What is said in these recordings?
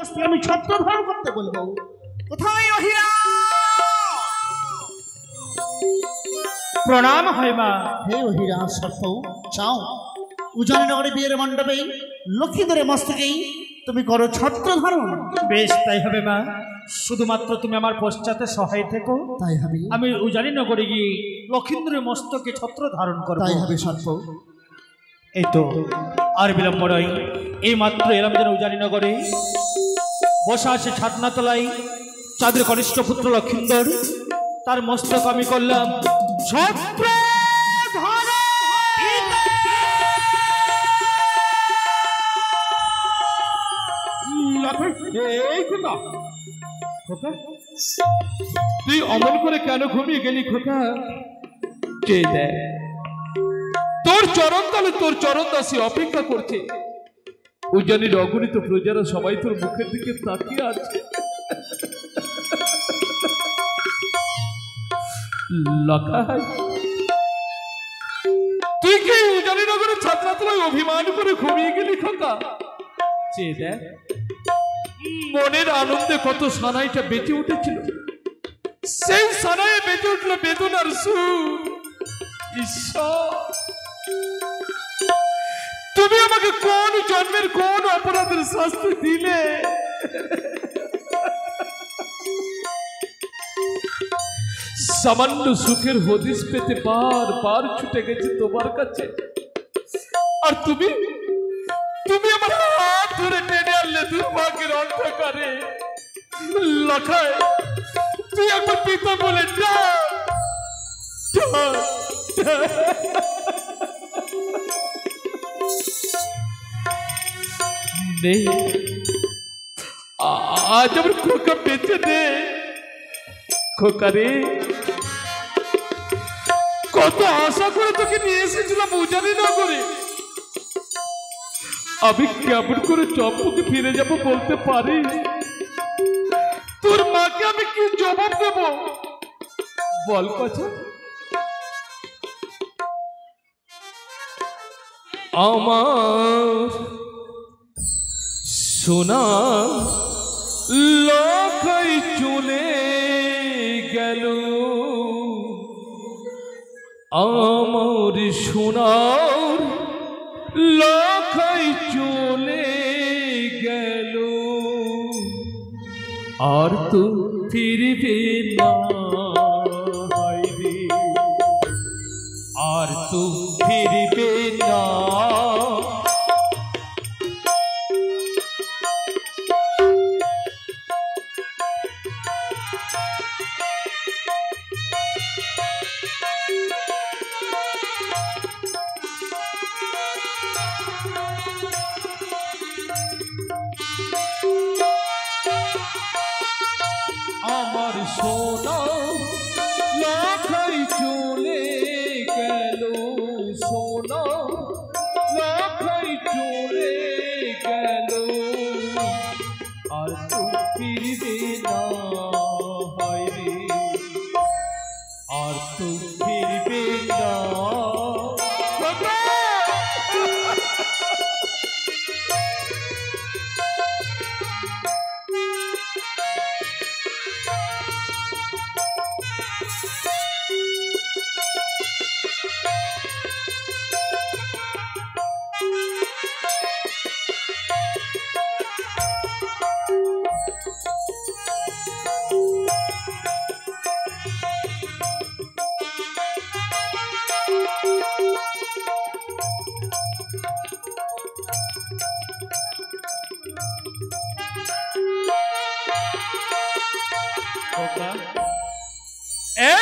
আমি ছত্র ধারণ করতে বলবো। কোথায় অহিরা? প্রণাম হয় মা। হে অহিরা সর্প, চাও উজানিনগরে বিয়ের মণ্ডপে লক্ষ্মীধরের মস্তকেই তুমি করো ছত্র ধারণ। বেশ, তাই হবে মা। শুধুমাত্র তুমি আমার পশ্চাতে সহায় থেকো। তাই হবে। আমি উজানিনগরে গিয়ে লক্ষীন্দ্রের মস্তকে ছত্র ধারণ করব। তাই হবে সর্প। এই তো আর বিলম্ব নয়, এই মাত্র এলাম যেন উজানিনগরে। বসা আছে ছাতনা তলায় চাঁদের কনিষ্ঠ পুত্র লক্ষীন্দর, তার মস্তক আমি করলাম ছত্র ধারণ। এই খোকা, খোকা তুই অমন করে কেন ঘুমিয়ে গেলি খোকা? কে দেয় তোর চরণ তলে তোর চরণ দাসী অপেক্ষা করছে। উজানির অগণিত প্রজারা সবাই তোর মুখের দিকে তাকিয়ে আছে। লখাই, তুই কি উজানিনগরের ছাত্রাতলায় অভিমান করে ঘুমিয়ে গেলি খোকা? চেয়ে দেখ, মনের আনন্দে কত সানাইটা বেঁচে উঠেছিল, সেই সানাইয়ে বেঁচে উঠলো বেদনার সুর। ঈশ্বর, তুমি আমাকে কোন জন্মের কোন অপরাধের শাস্তি দিলে? সামান্য সুখের হদিস পেতে বারবার ছুটে গেছে তোমার কাছে, আর তুমি তুমি আমার হাত ধরে টেনে আনলে দুর্ভাগ্যের অন্ধকারে। লখায়, তুই একবার পিতা বলে ডাক। নেই, আজ আমার খোকা বেঁচে দে। খোকা রে, কত আশা করে তোকে নিয়ে এসেছিলাম উজানিনগরে। আমি কেমন করে চম্পুকে ফিরে যাব বলতে পারি? তোর মাকে আমি কি জবাব দেব বল কথা? আমার সোনা লখাই চলে গেল, আমার সোনার লখাই চলে গেল, আর তো ফিরবে না, আর তো ফিরবে না। আমার সোনা লখাই চলে গেল, সোনা লখাই চলে গেল, আর তো ফিরবে না, হায়রে আর তো ফিরবে না।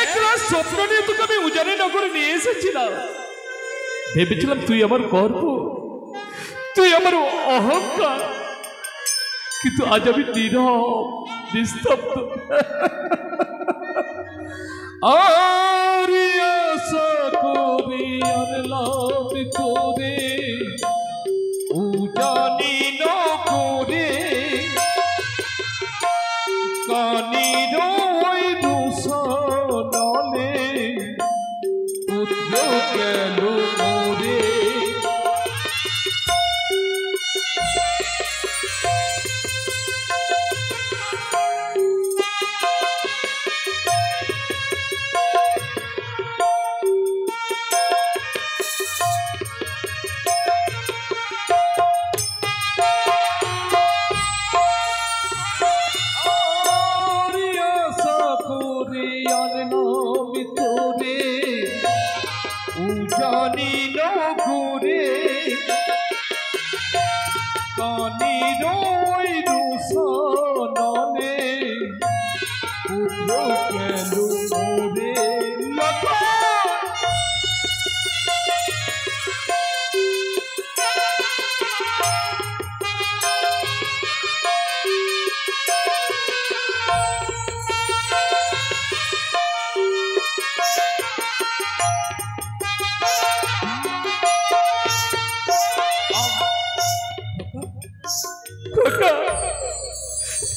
এক রাত স্বপ্ন নিয়ে তোকে আমি উজানিনগরে নিয়ে এসেছিলাম, ভেবেছিলাম তুই আমার গর্ব, তুই আমার অহংকার, কিন্তু আজ আমি নীরব নিস্তব্ধ। আর আশা করি আনলাম তোরে উজানিনগরে, কানির ওই রোশনলে পুত্র গেল মোরে।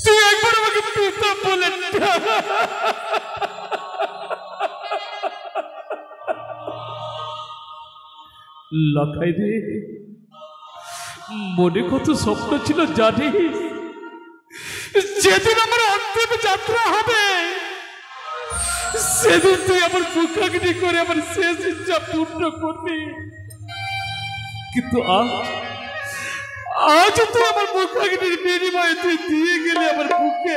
তুই একবার আমাকে পিতা বলে লাখাই রে, মনে কত স্বপ্ন ছিল জানিস? যেদিন আমার অন্তিম যাত্রা হবে সেদিন তুই আমার মুখাগ্নি করে আমার শেষ ইচ্ছা পূর্ণ করবি। কিন্তু আজ তুই আমার মুখাগ্নির বিনিময়ে তুই দিয়ে গেলে আমার বুকে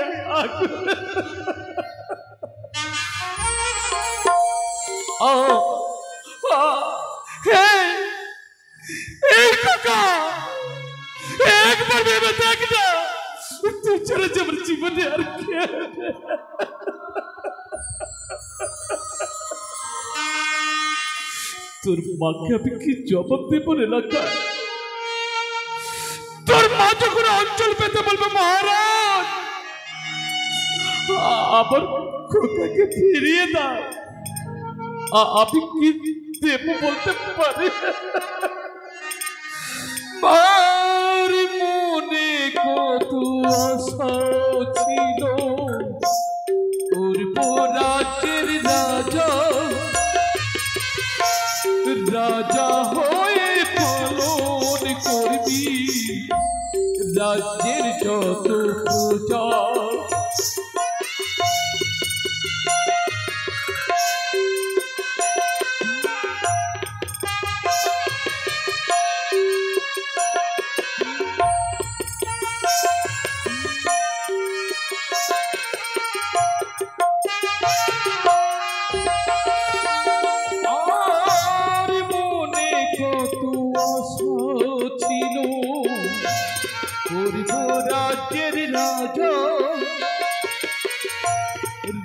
এই কাকা একবার ভেবে দেখ না, তুই ছেড়ে যে আমার জীবনে আর কে? তোর মাকে আমি কি জবাব দেবো রে লাকা? তোর মা যখন অঞ্চল পেতে বলবে মহারাজ আবার কোথাকে ফিরিয়ে দাও, আমি কি দেবো বলতে পারি? মার মনে কত আশা ছিল পূর্ব রাজ্যের রাজা, রাজা হয়ে পালন করবি রাজ্যের যত প্রজা।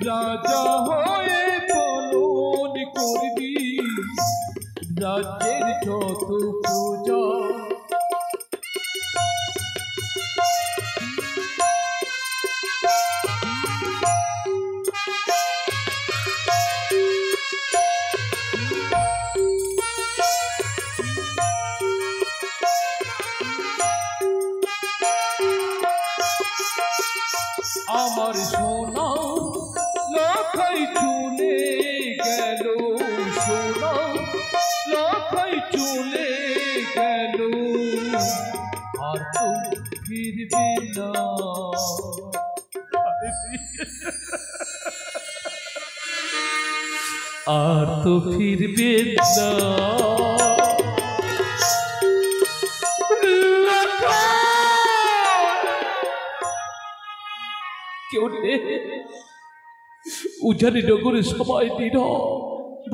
রাজা হয়ে পালন করবি রাজ্যের যত প্রজা। আমার সোনা লাখাই চলে গেল, সোনা লাখাই চলে গেল, আর তো ফিরবে না। আর তো ফিরবে না। কেউ নেই, উজানি নগরে সবাই নীরব।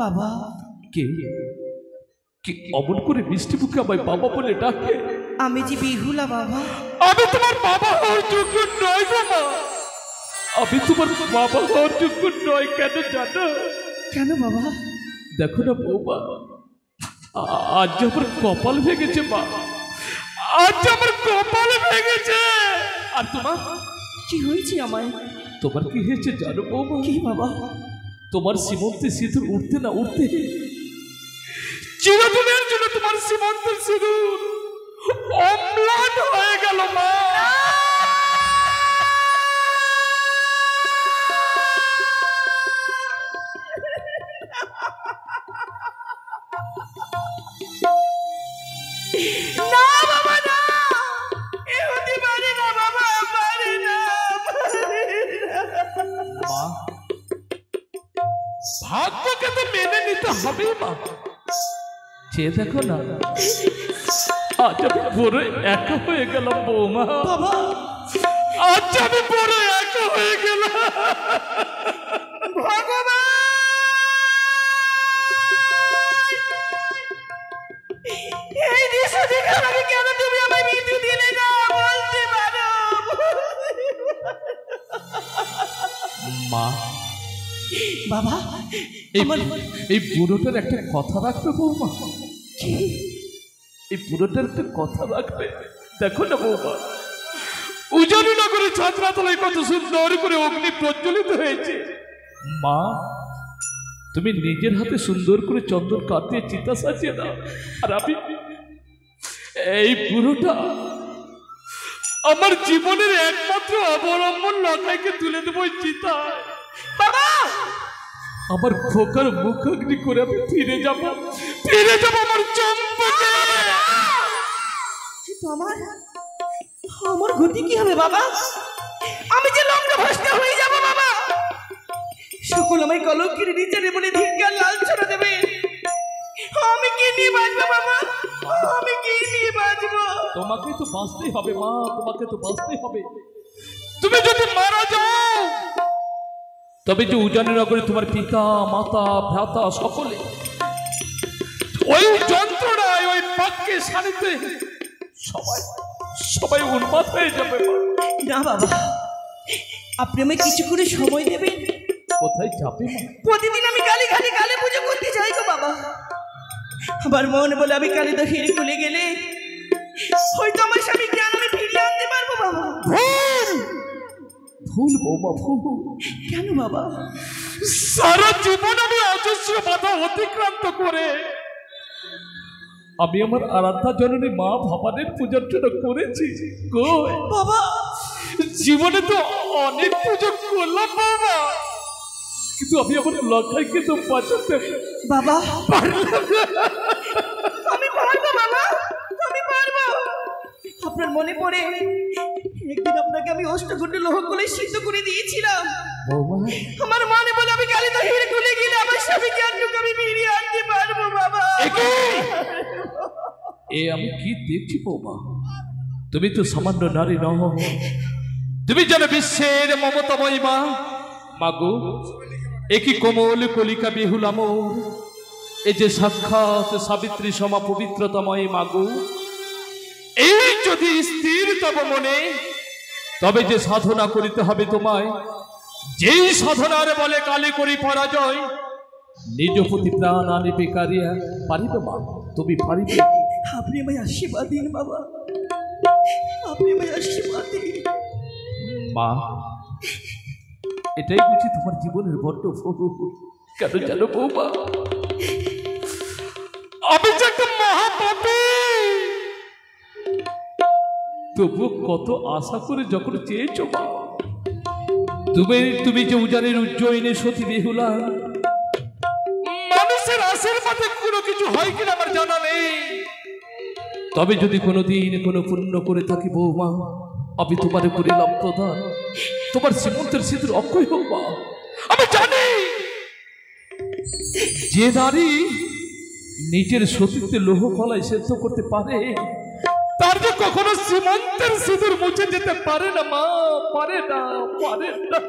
বাবা কে কি অমন করে মিষ্টি মুখে আমায় বাবা বলে ডাকে? আমি যে বিহুলা বাবা। আমি তোমার বাবা হওয়ার যোগ্য নয় বাবা, আমি তোমার বাবা হওয়ার যোগ্য নয়। কেন জানো? কেন বাবা? দেখো না বৌমা, আজ আমার কপাল ভেঙেছে মা, আজ আমার কপাল ভেঙেছে। আর তোমার কি হয়েছে? আমায় তোমার কি হয়েছে জানো বৌমা? কি বাবা? তোমার সীমন্তে সিঁদুর উঠতে না উঠতে চিরদিনের জন্য তোমার সীমন্তের সিঁদুর অম্লান হয়ে গেল মা। ভাগ্যকে তো মেনে নিতে হবে মা। চেয়ে দেখো না, আজ আমি বড় একা হয়ে গেলাম বৌমা। বাবা, আজ আমি বড় একা হয়ে গেলাম। ভগবান, এই দৃশ্য দেখে আমি কেন তুমি আমায় মৃত্যু দিলে না বলতে পারো মা? বাবা, এই বুড়োটার একটা কথা রাখবে বৌমা। এই বুড়োটার একটা কথা রাখবে। দেখো না বৌমা, উজানিনগরের ছাত্রাতলায় কত সুন্দর করে অগ্নি প্রজ্বলিত হয়েছে। মা, তুমি নিজের হাতে সুন্দর করে চন্দন কাটিয়ে চিতা সাজিয়ে দাও, আর আমি এই পুরোটা আমার জীবনের একমাত্র অবলম্বন লতাইকে তুলে দেবো চিতায়। বাবা, আমার খোকার মুখাগ্নি করে আমি ফিরে যাব আমার চম্পাকে। কিন্তু আমার গতি কি হবে বাবা? আমি যে লগ্ন ভ্রষ্ট হয়ে যাব বাবা। সকল আমায় কলঙ্কের নিচে বলে ধিক্কার লাঞ্ছনা দেবে। আমি কি নিয়ে বাঁচবো বাবা? আমি কি নিয়ে বাঁচবো? তোমাকে তো বাঁচতেই হবে মা, তোমাকে তো বাঁচতেই হবে। তুমি যদি মারা যাও তবে যে উজানিনগরে তোমার পিতা মাতা ভ্রাতা সকলে ওই যন্ত্রণায় ওই পাককে সারিতে সবাই সবাই উন্মাদ হয়ে যাবে। না বাবা, আপনি আমায় কিছু করে সময় দেবেন। কোথায় যাবে মা? প্রতিদিন আমি কালীঘাটে কালী পুজো করতে যাই গো বাবা। আমার মন বলে আমি কালী দহির খুলে গেলে হয়তো আমার স্বামী জ্ঞান আমি ফিরিয়ে আনতে পারবো বাবা। ভুল বৌমা, ভুল। কেন বাবা? সারা জীবন আমি অজস্র বাধা অতিক্রান্ত করে আমি আমার আরাধ্যা জননী মা ভবানীর পূজার্চনা করেছি বাবা। জীবনে তো অনেক পুজো করলাম বাবা, কিন্তু আমি আমার লক্ষ্যকে তো বাঁচাতে বাবা পারলাম না। আমি পারবো বাবা, আমি পারবো। আপনার মনে পড়ে একদিন আপনাকে আমি অষ্টগুণ্ড লোহ গুলে সিদ্ধ করে দিয়েছিলাম। আমার মনে বলে আমি কালী দহির খুলে গেলে আমার স্বামী জ্ঞানটুকু আমি ফিরিয়ে আনতে পারবো বাবা। এ আমি কি দেখছি বৌমা, তুমি তো সামান্য নারী নও, তুমি যেন বিশ্বের মমতাময়ী মা। মাগো, একই কোমল কলিকা বেহুলাম, এই যে সাক্ষাৎ সাবিত্রী সমা পবিত্রতময় মাগো, এই যদি স্থির তব মনে, তবে যে সাধনা করিতে হবে তোমায়, যেই সাধনার বলে কালে করি পরাজয়, নিজ প্রতি প্রাণ আনিবে কারিয়া পারিবে মা, তুমি পারিবে। আপনি আমায় আশীর্বাদ দিন বাবা, আপনি আমায় আশীর্বাদ দিন। মা, এটাই বুঝি তোমার জীবনের বড্ড কেন জানো বৌমা? আমি যে একটা মহাপাপী, তবু কত আশা করে যখন চেয়েছো মা, তুমি যে উজানের উজ্জয়িনী সতী বেহুলা, মানুষের আশীর্বাদে কোনো কিছু হয় কিনা আমার জানা নেই, তবে যদি কোনোদিন কোনো পুণ্য করে থাকি বৌমা, আমি তোমারে করিলাম প্রদান, তোমার শ্রীমন্তের সিঁদুর অক্ষয় হোক মা। আমি জানি যে নারী নিজের সতীত্বে লোহ কলায় সেদ্ধ করতে পারে, তার যে কখনো শ্রীমন্তের সিঁদুর মুছে যেতে পারে না মা, পারে না, পারে না।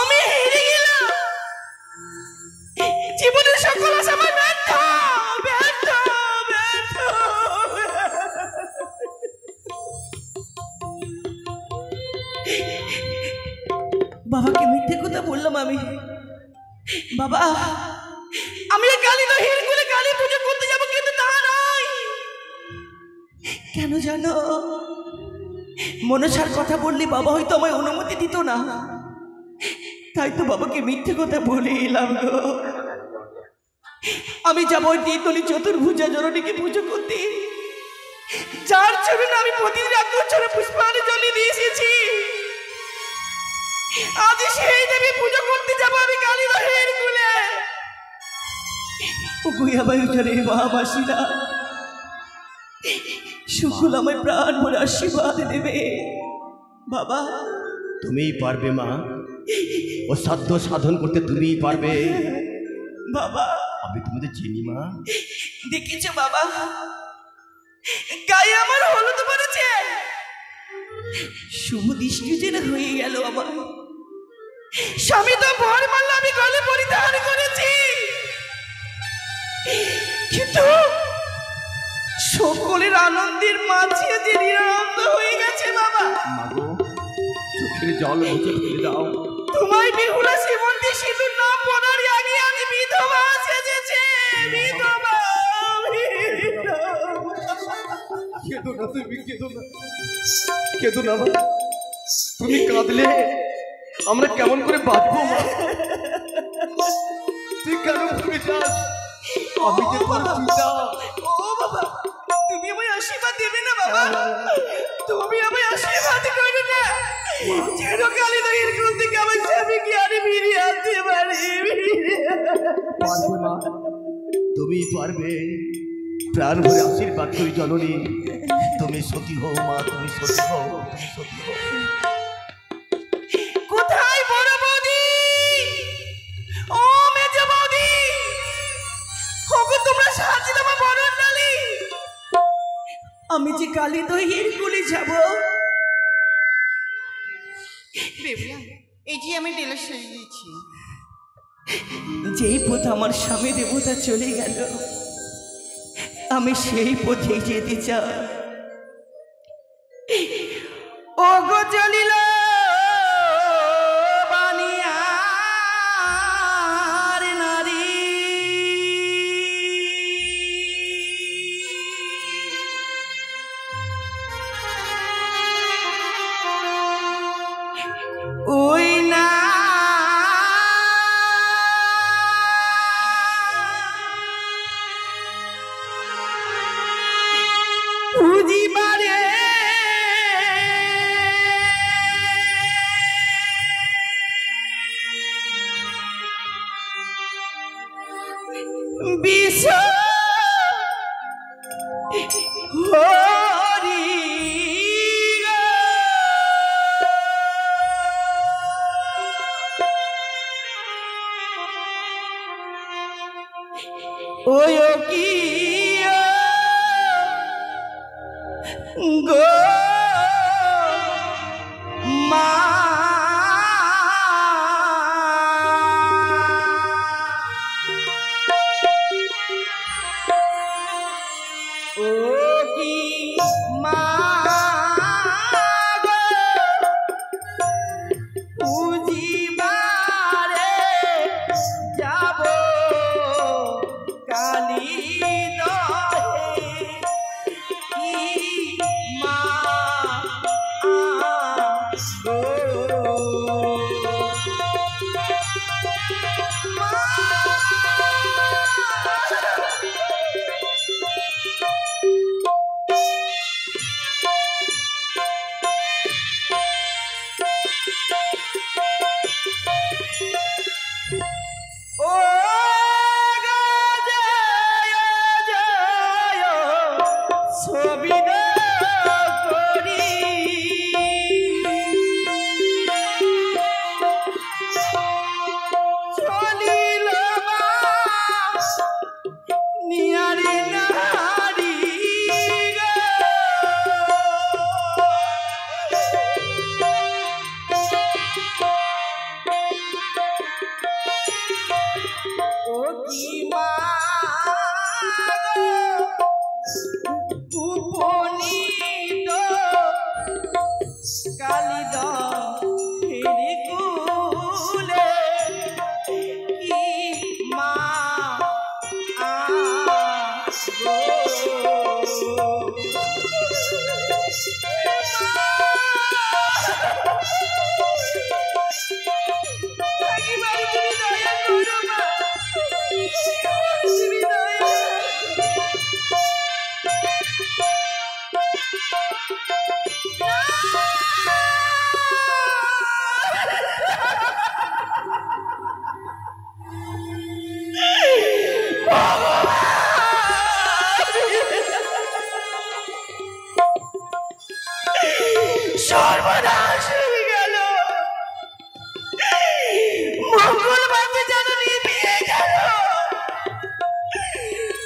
আমি হেরে গেলাম, জীবনের সকল আশা আমার ব্যর্থ, ব্যর্থ, ব্যর্থ। বাবাকে মিথ্যে কথা বললাম আমি। বাবা, আমি কালী দহির খুলে কালী পুজো করতে যাবো, কিন্তু তা নয়। কেন জানো? মনসার কথা বললে বাবা হয়তো আমায় অনুমতি দিত না, তাই তো বাবাকে মিথ্যে কথা বলে এলাম গো। আমি যাবো তীর্থলি চতুর্ভুজা জননীকে পুজো করতে, যার চরণ আমি প্রতিদিন আকর্ষণে পুষ্পাঞ্জলি দিয়ে এসেছি। আজ সেই দেবী পুজো করতে যাবো আমি কালী দহির কুলে। গুয়াবায়ুজনের মহাবাসীরা সকল আমায় প্রাণ ভরে আশীর্বাদ দেবে। বাবা, তুমিই পারবে মা, ও সাধ্য সাধন করতে তুমিই পারবে। বাবা আমি তোমাদের চিনি মা। দেখেছো বাবা, গায়ে আমার হলুদ পড়েছে, শুভ দৃষ্টি যেন হয়ে গেল আমার। স্বামী তো ভর মারল, আমি গলে পরিধান করেছি, কিন্তু সকলের আনন্দের মাঝে যে নিরানন্দ হয়ে গেছে বাবা। মাগো, চোখের জল মুছে ফেলে দাও। তোমায় বেহুলা শ্রীমন্তী সিঁদুর না পড়ার আগে আমি বিধবা সেজেছি, বিধবা, বিধবা। কেঁদো না, তুমি কেঁদো না, কেঁদো না মা। তুমি কাঁদলে আমরা কেমন করে বাঁচবো মা? তুই কেন ভুলে যাস? আমি যে তোর পিতা। ও বাবা, তুমি আমায় আশীর্বাদ দেবে না বাবা? তুমি আমায় আশীর্বাদ করবে না? চিরকালই তো এরকম থেকে আমার স্বামীকে আরে ফিরিয়ে আনতে পারি। পারবে মা, তুমি পারবে। প্রাণ ভরে আশীর্বাদ করি জননী। তুমি সতী হও মা, তুমি সতী হও, তুমি সতী হও। কোথায় বড় বৌদি? ও মেজ বৌদি, ওগো তোমরা সাহায্য দাও আমার বড় ডালি। আমি যে কালী দহির কুলে যাব। বেবলা, এই যে আমি টেলার সেরে দিয়েছি। যেই পথ আমার স্বামী দেবতা চলে গেল, আমি সেই পথে যেতে চাই। ওগো চলিল বানিয়ার নারী, ওই না বুঝিবারে বিষ হরি ওই কি গো মা, ও কি মা গো বুঝিবারে যাব কালী দহে কি মা গো। ও গো জয় জয় ছবিদ করি চলিল নিয়ারি নারী ও কি মা উপনীত কালিদ ফেরি কুলে কি মা গো। একেবারে তুমি দয়া করো মা, তুমি দয়া। সর্বনাশ হয়ে গেল, মঙ্গলবারকে জানানি বিয়ে গেল।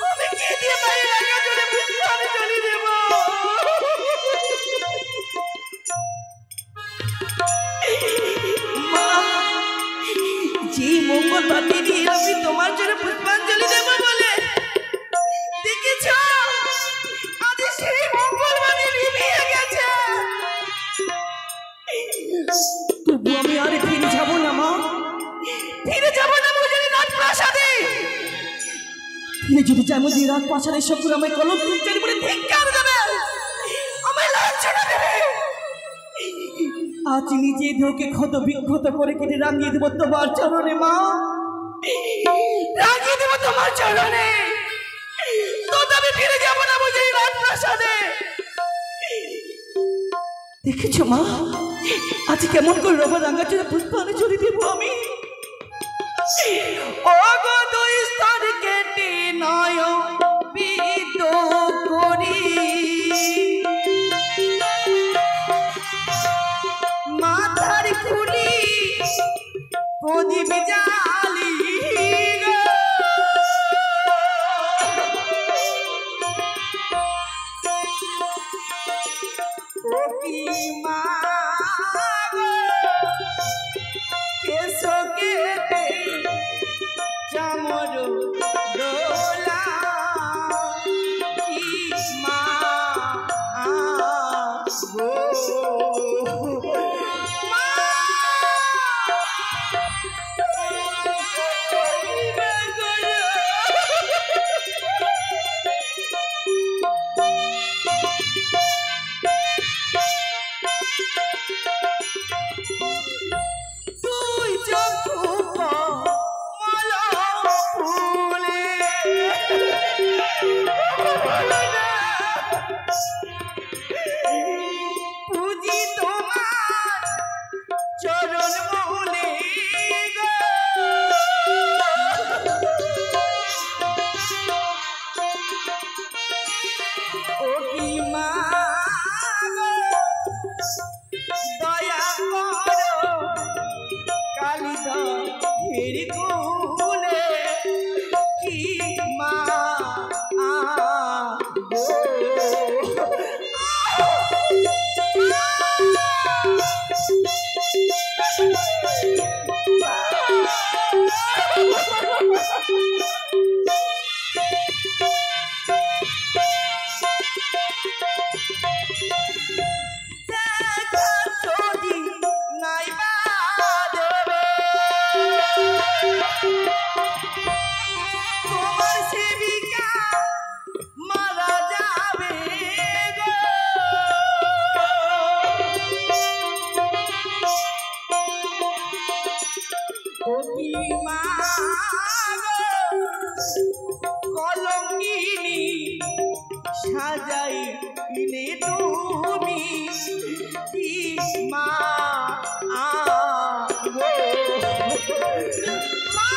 আমি কি দিয়ে বাড়ি লাগা জন্য পুষ্পানি চলে দেব? মা, যে মঙ্গলবারকে দিয়ে আমি তোমার জন্য পুষ্পাঞ্জলি দেব বলে দেখেছ, আজ সেই মঙ্গলবারে নিভিয়ে গেছে। তবু আমি আর ফিরে যাব না মা, ফিরে যাব না মুজুরি রাজপ্রাসাদে। ফিরে যদি যাই মুজুরি রাজপ্রাসাদের সকল আমায় কলঙ্ক উচ্চারণ করে ধিক্কার দেবে। আজ নিজে দেহকে ক্ষত বিক্ষত করে কেটে রাঙিয়ে দেব তোমার চরণে মা, রাঙিয়ে দেব তোমার চরণে। তো আমি ফিরে যাবো না বুঝি রাজপ্রাসাদে। দেখেছো মা, আজ কেমন করে রবা রাঙা চলে পুষ্পানে চলে দেবো আমি। ওগো দুই স্তর কেটে নয় বিদ করি, মাথার খুলি প্রদীপ জালি গো মা কেশো কেটে চামর দোলা কি মা গো তুই চক্ষু মালা ফুলে পুজি তোমার চরণ মূলে ও কি মা দয়া করো কালিদাসের কোলে কি মা গো যদি নাইবা দেবে তোমার সেবিকা মারা যাবে গো। ও কি মা গো কলঙ্কিনী সাজাইলে তুমি কি মা গো মা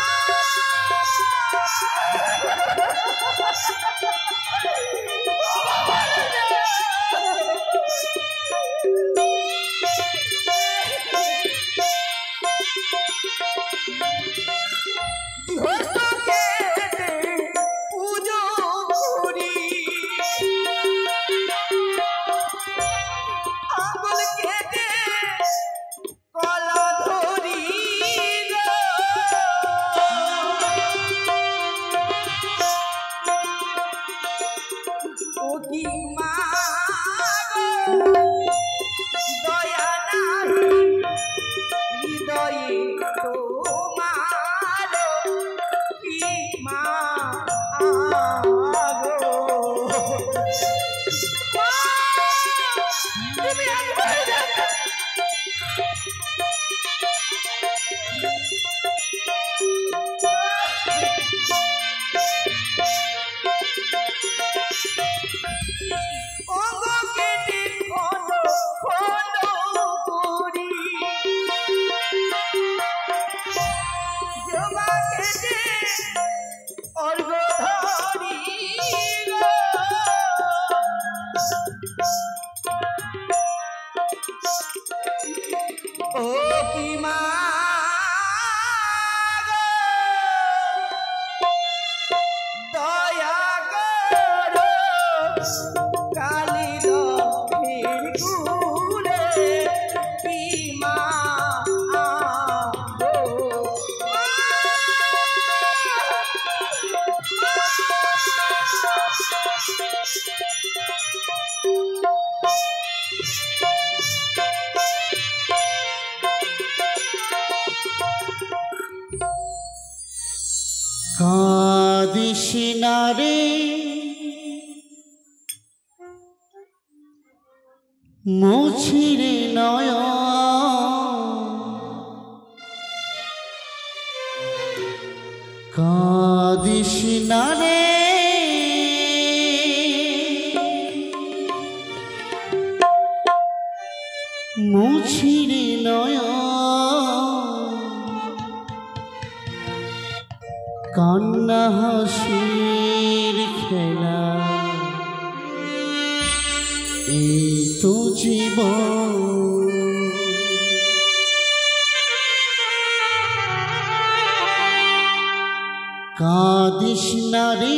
পুজো করি আঙুল কেটে কলা ধরি ও কি মা গো দয়া নাই হৃদয়ে তোমার কি মা গো তুমি অঙ্গ কেটে খন্ড খন্ড করি জবা কেটে অর্ঘ ধরি ও কি মা গো দয়া করো কালিদাসের কুলে কি মা গো কাঁদিস না রে মুছিরে নয়ন কাঁদিস না রে মুছিরে নয়ন কান্না হাসির খেলা এই তো জীবন কাঁদিস না রে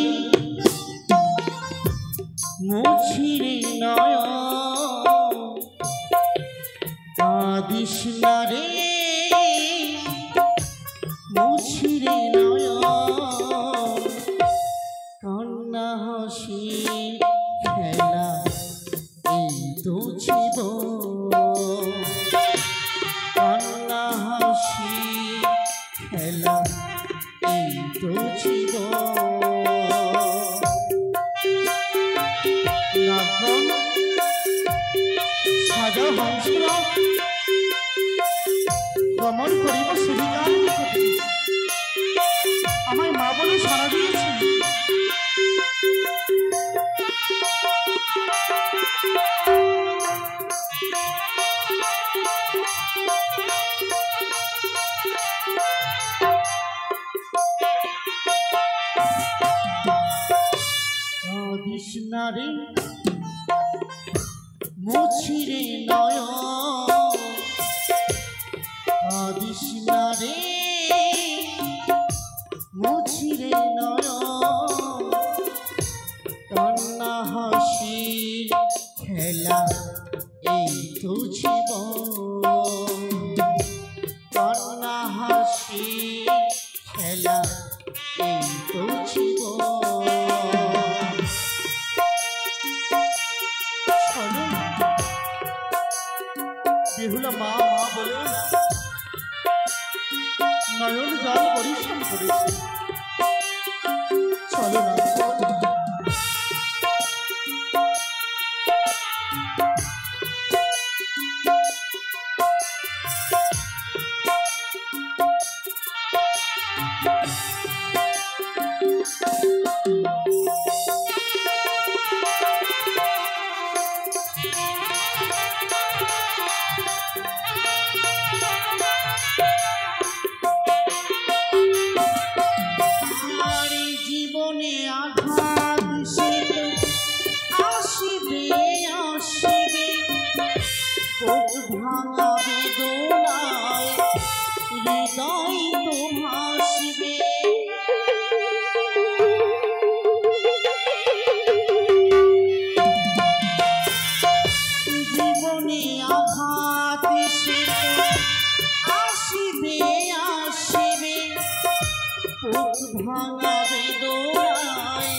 মুছিরে নয়ন কাঁদিস না রে মুছিরে নয়ন কান্না হাসি খেলা এই তো জীবন কান্না হাসি খেলা এই তো জীবন সাজা হংসরা গমন করিব সুবিকার নিকটে আমার মা বলে সারা দিয়েছে কাঁদিস না রে মুছিরে নয়ন কাঁদিস না রে মুছিরে নয়ন কান্না হাসি খেলা এই তো জীবন কান্না হাসি খেলা এই তো জীবন বেহুলা মা মা বলে নয়ন জল পরিশ্রম করেছে চলো না ভাঙা বেদনায় হৃদয় তো ভাসবে জীবনে আঘাত এসে আসিবে আসিবে বুক ভাঙা বেদনায়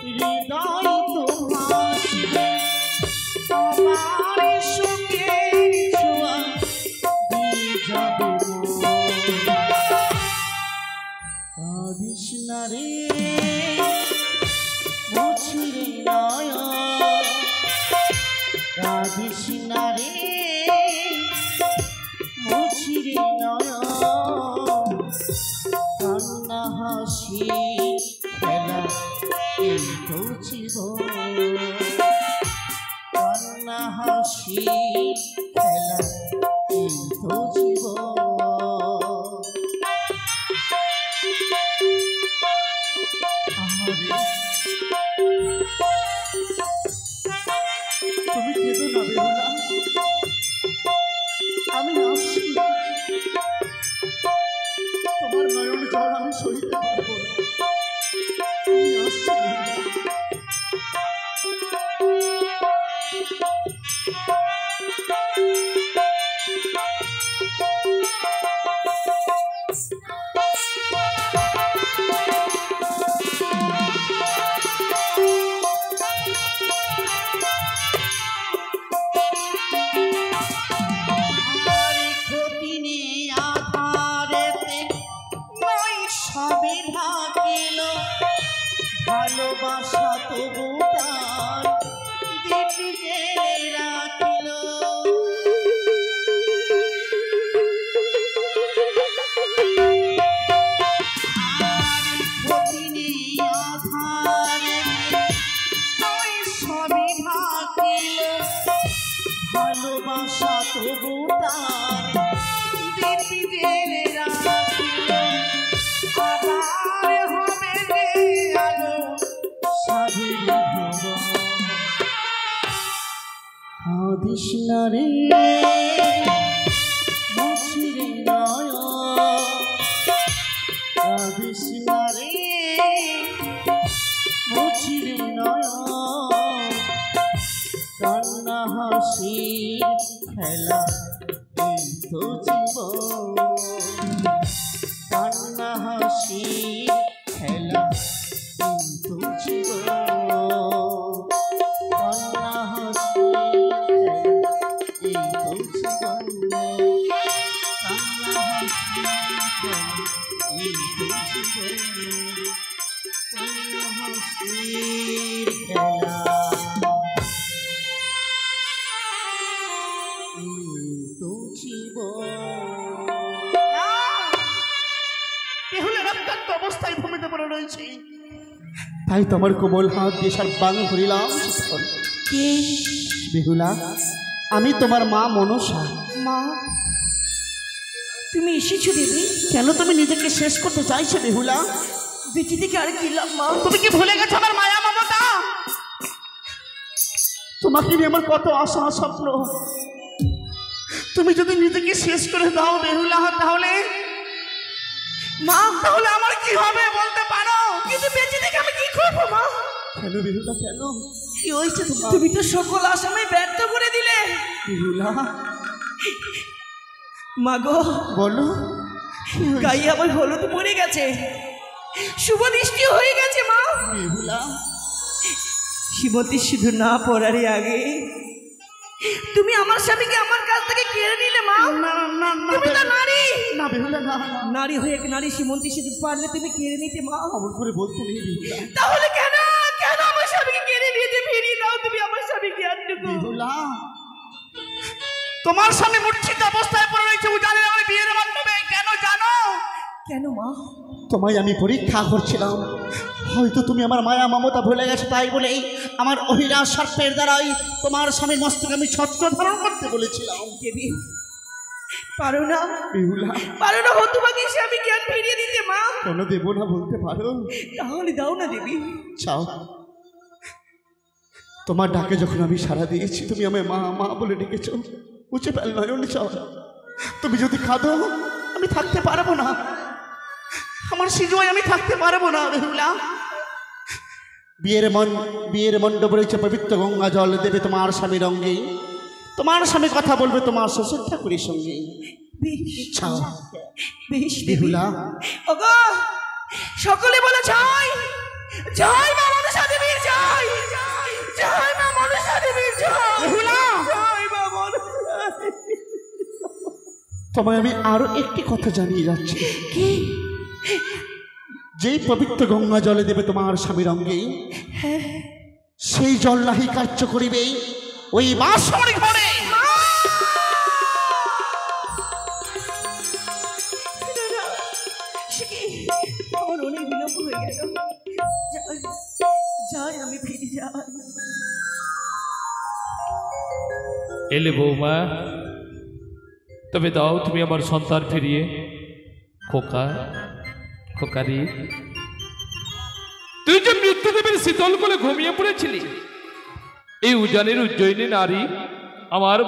হৃদয় তো ভাসবে তোমার সুখে ছোঁয়া দিয়ে যাবে কাঁদিস না রে মুছিরে নয়ন কাঁদিস না রে মুছিরে নয়ন কান্না হাসি খেলা এই তো জীবন কান্না হাসি খেলা এই তো জীবন তুমি কেঁদো না বেহুলা আমি আসছি তোমার নয়ন জল আমি সইতে পারবো না আমি আসছি ভালোবাসা তবু তার দিতে রাখিল ভালোবাসা তবু তার দিব্যি জেনে রাখি আবার হবে রে আলো সাধের ভুবন কাঁদিস না রে মুছিরে নয়ন কাঁদিস না রে মুছিরে নয়ন কান্না হাসির খেলা এই তো জীবন কান্না হাসির খেলা এই তো জীবন কান্না হাসির খেলা এই তো জীবন কান্না হাসির খেলা এই তো জীবন কান্না হাসির খেলা অবস্থায় ভূমিতে পড়ে রয়েছে তাই তোমার কোমল হাত দিয়ে সার বাং ধরিলাম বেহুলা আমি তোমার মা মনসা মা তুমি এসেছো দেবী কেন তুমি নিজেকে শেষ করতে চাইছো বেহুলা বেঁচে থেকে আর কি লাভ মা তুমি কি ভুলে গেছো আমার মায়া মমতা তোমাকে নিয়ে আমার কত আশা স্বপ্ন তুমি যদি নিজেকে শেষ করে দাও বেহুলা তাহলে মা তাহলে আমার কি হবে বলতে পারো কিন্তু বেঁচে থেকে আমি কি করবো মা কেন বেহুলা কেন কি হয়েছে তুমি তো সকল আসামে ব্যর্থ করে দিলে বেহুলা মা গো বলো গায়ে আমার হলুদ পড়ে গেছে শুভ দৃষ্টি হয়ে গেছে মা বেহুলা শিবতী শুধু না পড়ার আগে তুমি আমার স্বামীকে আমার কাছ থেকে কেড়ে নিলে মা না না না তুমি তো নারী না বেহুলা না নারী হয়ে নারী সীমন্তী শুধু পারলে তুমি কেড়ে নিতে মা অমন করে বলতে নেই বেহুলা তাহলে কেন কেন আমার স্বামীকে কেড়ে নিতে ফিরিয়ে দাও তুমি আমার স্বামীকে আনটুকু বেহুলা তোমার স্বামী মূর্ছিত অবস্থায় পড়ে রয়েছে উজানের আমার বিয়ের মণ্ডপে কেন জানো কেন মা তোমায় আমি পরীক্ষা করছিলাম হয়তো তুমি আমার মায়া মমতা ভুলে গেছো তাই বলেই আমার অহিরা সর্পের দ্বারাই তোমার স্বামীর মস্তকে আমি ছত্র ধারণ করতে বলেছিলাম দেবী পারো না বেহুলা পারো না হতুবাকে স্বামী জ্ঞান ফিরিয়ে দিতে মা কেন দেবো না বলতে পারো তাহলে দাও না দেবী চাও তোমার ডাকে যখন আমি সাড়া দিয়েছি তুমি আমায় মা মা বলে ডেকেছো উঁচে ফেল নয়ন চাও তুমি যদি কাঁদো আমি থাকতে পারবো না আমার সিজুয়ায় আমি থাকতে পারবো না বেহুলা বিয়ের মণ্ডপ রয়েছে পবিত্র গঙ্গা জল দেবে তোমার স্বামীর অঙ্গে তোমার স্বামী কথা বলবে তোমার শ্বশুর ঠাকুরের সঙ্গে চাও বেশ বেহুলা ওগো সকলে বলে জয় জয় মা মনসা দেবীর জয় জয় মা মনসা দেবীর জয় বেহুলা জয় মা মনসা তোমায় আমি আরো একটি কথা জানিয়ে যাচ্ছি কি যেই পবিত্র গঙ্গা জলে দেবে তোমার স্বামীর অঙ্গে সেই জল নাহি কার্য করিবে ওই বাসর ঘরে আমার অনেক বিলম্ব হয়ে গেল যাই আমি ফিরে যাই এলে বৌমা তবে দাও তুমি আমার সন্তান ফিরিয়ে খোকা খোকারি তুই যে মৃত্যুদেবের শীতল কোলে ঘুমিয়ে পড়েছিলি এই উজানের উজ্জয়িনী নারী আমার